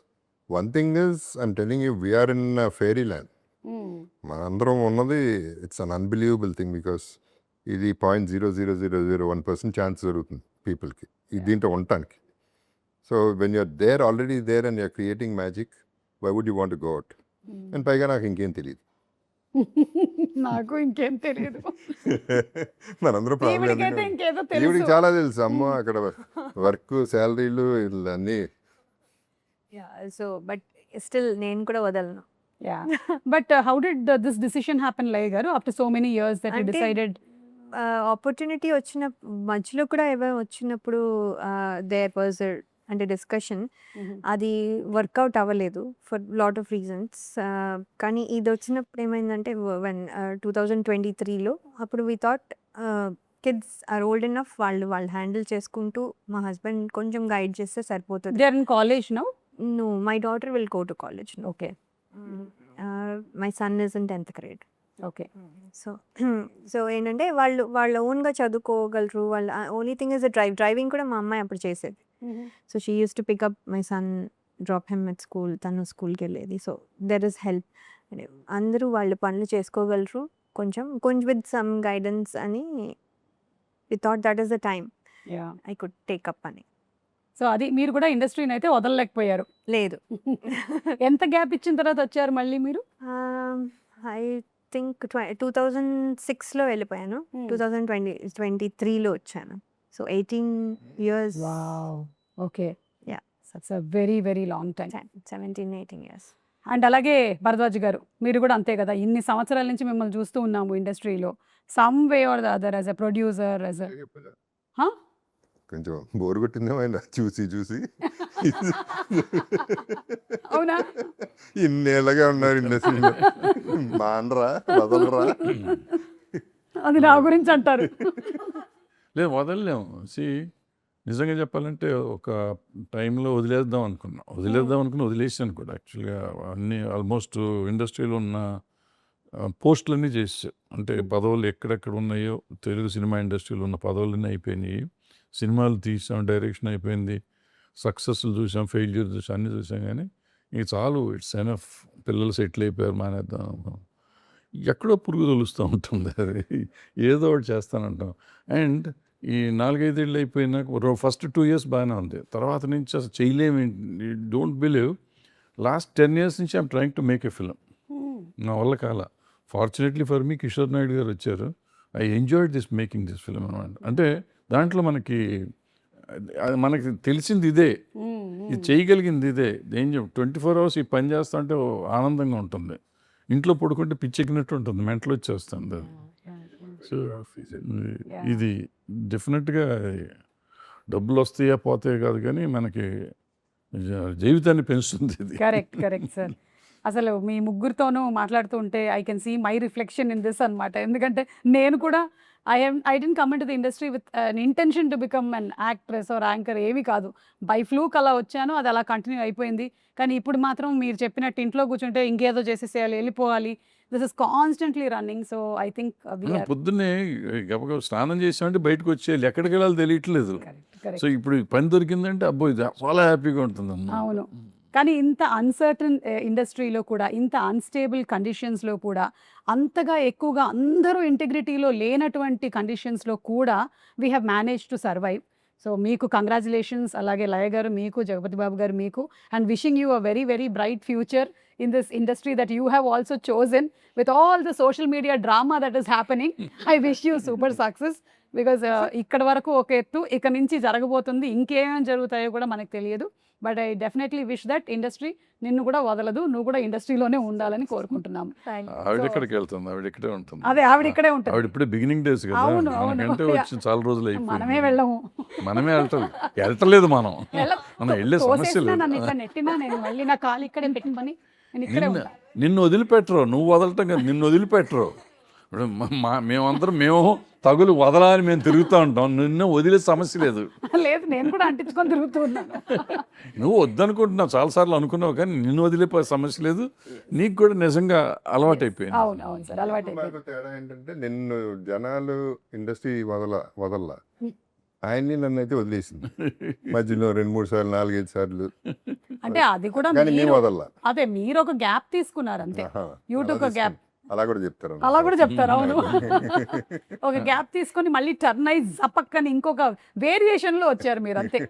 one thing is, I'm telling you, we're in fairy land. మనందరం ఉన్నది it's an unbelievable thing. Because ఇది 0.0001% chance జరుగుతుంది పీపుల్కి దీంట్లో ఉండటానికి. So when you're there, already there, and you're creating magic, why would you want to go out? And పైగా నాకు ఇంకేం తెలియదు. నాకు ఇంకేం తెలియదు. మనందరం ఈవిడికైతే ఇంకేదో ఈవిడికి తెలుసు. చాలా తెలుసు. అమ్మ అక్కడ వర్క్, శాలరీలు, అన్నీ. సో బట్ స్టిల్ నేను కూడా వదలను. Yeah. But how did this decision happen, Laya garu, after so many years that you Ante- decided? Opportunity వచ్చిన మధ్యలో కూడా ఏమైనా వచ్చినప్పుడు దేర్ వాజ్ అంటే డిస్కషన్, అది వర్కౌట్ అవ్వలేదు ఫర్ లాట్ ఆఫ్ రీజన్స్. కానీ ఇది వచ్చినప్పుడు ఏమైందంటే 2023లో అప్పుడు we thought kids are old enough, వాళ్ళు హ్యాండిల్ చేసుకుంటూ మా హస్బెండ్ కొంచెం గైడ్ చేస్తే సరిపోతుంది. They are in college now? No, my daughter will go to college now. Okay. My son is in 10th grade. Okay. So ఏంటంటే వాళ్ళ ఓన్గా చదువుకోగలరు. వాళ్ళ ఓన్లీ థింగ్ ఇస్ డ్రైవింగ్ కూడా మా అమ్మాయి అప్పుడు చేసేది. So she use to pick up my son, drop him at school, తను స్కూల్కి వెళ్ళేది. సో దెర్ ఇస్ హెల్ప్, అందరూ వాళ్ళ పనులు చేసుకోగలరు కొంచెం విత్ సమ్ గైడెన్స్ అని we thought that is the time Yeah. I could take up అని. సో అది మీరు కూడా ఇండస్ట్రీని అయితే వదలలేకపోయారు. లేదు, ఎంత గ్యాప్ ఇచ్చిన తర్వాత వచ్చారు మళ్ళీ మీరు? ఐ థింక్ 2006లో వెళ్ళిపోయాను. 2023లో వచ్చాను. So 18 years. Wow. Okay. Yeah. That's a very, very long time. 17-18 years. And అలాగే భరద్వాజ్ గారు, మీరు కూడా అంతే కదా, ఇన్ని సంవత్సరాల నుంచి మిమ్మల్ని చూస్తూ ఉన్నాము ఇండస్ట్రీలో. Some way or the other, as a producer, as a కొంచెం బోర్ కొట్టిందేమో ఆయన చూసి అవునా? ఇన్నేళ్ళగా ఉన్నారు ఇండస్ట్రీలో, మానరా వదలరా. అది నా గురించి అంటారు. లేదు, వదలలేము. నిజంగా చెప్పాలంటే ఒక టైంలో వదిలేద్దాం అనుకుని వదిలేసాను కూడా. యాక్చువల్గా అన్ని ఆల్మోస్ట్ ఇండస్ట్రీలో ఉన్న పోస్టులన్నీ చేసాను. అంటే పదవులు ఎక్కడెక్కడ ఉన్నాయో తెలుగు సినిమా ఇండస్ట్రీలో ఉన్న పదవులన్నీ అయిపోయినాయి. సినిమాలు తీసాం, డైరెక్షన్ అయిపోయింది, సక్సెస్లు చూసాం, ఫెయిల్యూర్ చూసాం, అన్నీ చూసాం. కానీ ఇక చాలు, ఇట్స్ ఎనఫ్, పిల్లలు సెటిల్ అయిపోయారు, మానేద్దాం. ఎక్కడో పురుగు తొలుస్తూ ఉంటుంది, అది ఏదో ఒకటి చేస్తానంటాం. అండ్ ఈ 4-5 ఏళ్ళు అయిపోయినాక ఫస్ట్ 2 years బాగానే ఉంది, తర్వాత నుంచి అసలు చేయలేము. డోంట్ బిలీవ్, లాస్ట్ 10 years నుంచి I'm trying to make a film. నా వల్ల కాల. Fortunately for me Kishore Naidu గారు వచ్చారు. I enjoyed this making this film అనమాట. అంటే దాంట్లో మనకి తెలిసింది ఇదే, ఇది చేయగలిగింది ఇదే. ఏం 24 hours ఈ పని చేస్తా అంటే ఆనందంగా ఉంటుంది. ఇంట్లో పడుకుంటే పిచ్చెక్కినట్టు ఉంటుంది, మెంటలు వచ్చేస్తుంది. సో ఇది డెఫినెట్గా డబ్బులు వస్తాయా పోతాయా కాదు, కానీ మనకి జీవితాన్ని పెంచుతుంది ఇది. Correct sir. అసలు మీ ముగ్గురితోనూ మాట్లాడుతూ ఉంటే I can see my reflection in this అనమాట. ఎందుకంటే నేను కూడా I didn't come into the industry with an intention to become an actress or anchor, ఏమీ కాదు. బై ఫ్లూక్ అలా వచ్చాను, అది అలా కంటిన్యూ అయిపోయింది. కానీ ఇప్పుడు మాత్రం మీరు చెప్పినట్టు ఇంట్లో కూర్చుంటే ఇంకేదో చేసేసేయాలి, వెళ్ళిపోవాలి. This is constantly running. So I think పొద్దున్నే గబగబా స్నానం చేసామంటే బయటకు వచ్చేయాలి, ఎక్కడికి వెళ్ళాలి తెలియట్లేదు. సో ఇప్పుడు పని దొరికిందంటే అబ్బో ఇది చాలా హ్యాపీగా ఉంటుంది అన్నమాట. అవును. కానీ ఇంత అన్సర్టన్ ఇండస్ట్రీలో కూడా, ఇంత అన్స్టేబుల్ కండిషన్స్లో కూడా, అంతగా ఎక్కువగా అందరూ ఇంటిగ్రిటీలో లేనటువంటి కండిషన్స్లో కూడా we have manage to survive. So మీకు కంగ్రాచులేషన్స్. అలాగే లయ గారు మీకు, జగపతి బాబు గారు మీకు, and wishing you a very very bright future in this industry that you have also chosen with all the social media drama that is happening. I wish you super success because ఇక్కడ వరకు ఒక ఎత్తు, ఇక నుంచి జరగబోతుంది, ఇంకేమేమి జరుగుతాయో కూడా మనకు తెలియదు. But I definitely wish that industry నిన్ను కూడా వదలదు, నువ్వు కూడా ఇండస్ట్రీలోనే ఉండాలని కోరుకుంటున్నాము. ఆవిడ ఎక్కడికి వెళ్తుంది, ఆవిడ ఇక్కడే ఉంటుంది. అదే, ఆవిడ ఇక్కడే ఉంటుంది. ఆవిడ ఇప్పుడే బిగినింగ్ డేస్ కదా, అవును, అవును. మనకంటే వచ్చి చాలా రోజులు అయిపోయింది. మనమే వెళ్ళము, మనమే వెళ్తలేదు. మనం వెళ్ళే సమస్య లేదు. నన్ను ఇట్లా నెట్టినా నేను మళ్ళీ నా కాలు ఇక్కడే పెట్టుకొని నేను ఇక్కడే ఉంటా. నిన్ను వదిలిపెట్టరు, నువ్వు వదలటం కదా, నిన్ను వదిలిపెట్టరు. ఇప్పుడు మేమందరం తగులు వదలని మేము తిరుగుతూ ఉంటాం, నిన్ను వదిలే సమస్య లేదు. లేదు, నేను కూడా అంటించుకొని తిరుగుతూ ఉన్నాను. నువ్వు వద్దనుకుంటున్నావు, చాలాసార్లు అనుకున్నావు, కానీ నిన్ను వదిలేపో సమస్య లేదు. నీకు కూడా నిజంగా అలవాటు అయిపోయింది. అవును అవును సార్, అలవాటు అయిపోయింది. తేడా ఏంటంటే నిన్ను జనాలు ఇండస్ట్రీ వదల్లా, ఆయన్ని నన్ను అయితే వదిలేసింది మధ్యలో 2-3 సార్లు 4-5 సార్లు. అంటే అది కూడా కానీ మేము వదల్లా. అదే, మీరు ఒక గ్యాప్ తీసుకున్నారు అంతే. యూట్యూబ్ ఒక గ్యాప్, అలా కూడా చెప్తారు. అవును. ఒక గ్యాప్ తీసుకొని మళ్ళీ టర్న్ అయి జపక్కని ఇంకొక వేరియేషన్లో వచ్చారు మీరు అంతే.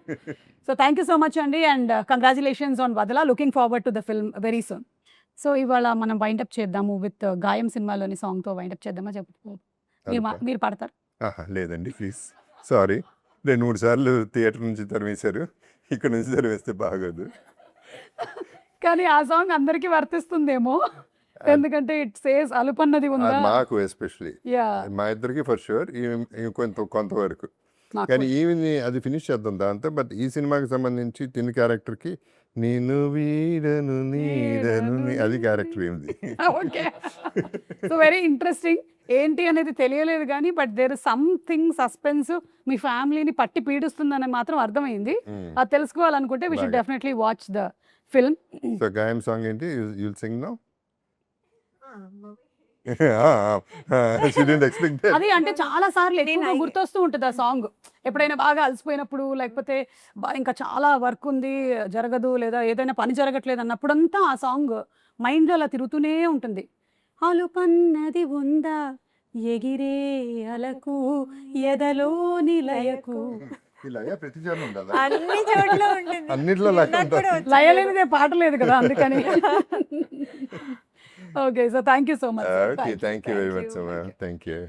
So thank you so much అండి, and congratulations on Vadala. Looking forward to the film very soon. So ఇవాళ మనం వైండప్ చేద్దాము విత్ గాయం సినిమాలోని సాంగ్తో వైండప్ చేద్దామా? మీరు పాడతారు? లేదండి ప్లీజ్, సారీ. 2-3 సార్లు థియేటర్ నుంచి తరిమేశారు, ఇక్కడ నుంచి తరిమేస్తే బాగోదు. కానీ ఆ సాంగ్ అందరికీ వర్తిస్తుందేమో, ఎందుకంటే ఇట్ సేస్ అలుపన్నది ఉందా. మాకు ఎస్పెషలీ యా మా ఇద్దరికి ఫర్ షూర్ కొంతవరకు. కానీ ఈవిని అది ఫినిష్ చేద్దాం దాంతో. బట్ ఈ సినిమాకి సంబంధించి తిని క్యారెక్టర్కి నేను వీడను నీడను అది క్యారెక్టర్ ఏమిది. ఓకే. So very interesting. ఏంటి అనేది తెలియలేదు కానీ but there is something suspense మీ ఫ్యామిలీని పట్టి పీడిస్తుందని మాత్రం అర్థమైంది. అది తెలుసుకోవాలనుకుంటే వి షుడ్ బాగా. Definitely watch the film. So Gaayam song ఏంటి యుల్ సింగ్ నౌ? అది అంటే చాలా సార్లు ఎక్కువగా గుర్తొస్తూ ఉంటుంది ఆ సాంగ్. ఎప్పుడైనా బాగా అలసిపోయినప్పుడు లేకపోతే ఇంకా చాలా వర్క్ ఉంది జరగదు లేదా ఏదైనా పని జరగట్లేదు అన్నప్పుడంతా ఆ సాంగ్ మైండ్లో అలా తిరుగుతూనే ఉంటుంది. అలుపన్నది ఉందా ఎగిరే అలకు ఎదలో నిలయకు. ప్రతి చోట ఉండదా? అన్ని చోట్ల ఉంటుంది. అన్నిట్లో లెక్క నాకు కూడా ఉంటుంది. వచ్చు. లయలేనిదే పాట లేదు కదా అందుకని. Okay so thank you so much. Okay, thank you very much, Sama. Thank you.